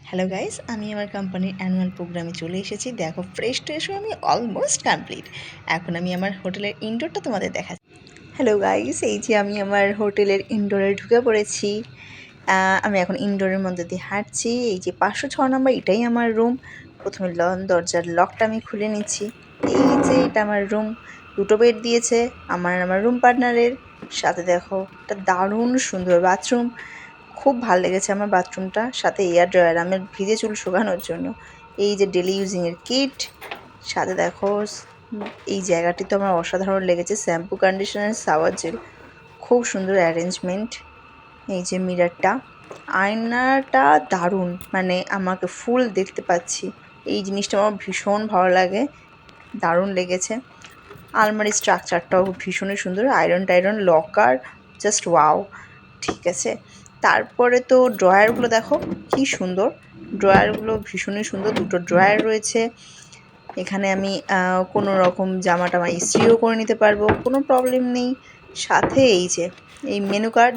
Hello guys, আমি আমার কোম্পানির অ্যানুয়াল প্রোগ্রামে চলে এসেছি। দেখো, ফ্রেশ ট্রেশও আমি অলমোস্ট কমপ্লিট। এখন আমি আমার হোটেলের ইনডোরটা তোমাদের দেখাচ্ছি। হ্যালো গাইস, এই যে আমি আমার হোটেলের ইনডোরে ঢুকে পড়েছি। আমি এখন ইনডোরের মধ্যে দিয়ে হাঁটছি। এই যে 506 নম্বর, এটাই আমার রুম। প্রথমে দরজার লকটা আমি খুলে নিচ্ছি। এই যে এটা আমার রুম, দুটো বেড দিয়েছে আমার রুম পার্টনারের সাথে। দেখো, একটা দারুণ সুন্দর বাথরুম। খুব ভাল লেগেছে আমার বাথরুমটা, সাথে এয়ার ড্রায়ার আমার ভিজে চুল শুকানোর জন্য। এই যে ডেলি ইউজিংয়ের কিট, সাথে দেখো এই জায়গাটি তো আমার অসাধারণ লেগেছে। শ্যাম্পু, কন্ডিশনার, শাওয়ার জেল, খুব সুন্দর অ্যারেঞ্জমেন্ট। এই যে মিররটা, আয়নাটা দারুণ, মানে আমাকে ফুল দেখতে পাচ্ছি। এই জিনিসটা আমার ভীষণ ভালো লাগে, দারুণ লেগেছে। আলমারির স্ট্রাকচারটাও ভীষণই সুন্দর, আয়রন টাইরন, লকার, জাস্ট ওয়াও। ঠিক আছে, তারপরে তো ড্রয়ারগুলো দেখো কি সুন্দর। ড্রয়ারগুলো ভীষণই সুন্দর, দুটো ড্রয়ার রয়েছে এখানে। আমি কোনো রকম জামা টামা ইস্ত্রিও করে নিতে পারবো, কোনো প্রবলেম নেই। সাথে এই যে এই মেনু কার্ড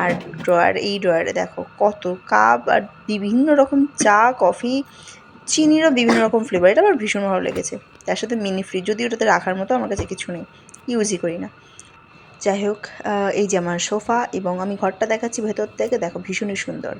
আর ড্রয়ার, এই ড্রয়ারে দেখো কত কাপ আর বিভিন্ন রকম চা, কফি, চিনিরও বিভিন্ন রকম ফ্লেভার। এটা আমার ভীষণ ভালো লেগেছে। তার সাথে মিনি ফ্রিজ, যদিও ওটাতে রাখার মতো আমার কাছে কিছু নেই, ইউজই করি না। যাই হোক, এই যে আমার সোফা, এবং আমি ঘরটা দেখাচ্ছি ভেতর থেকে। দেখো ভীষণই সুন্দর।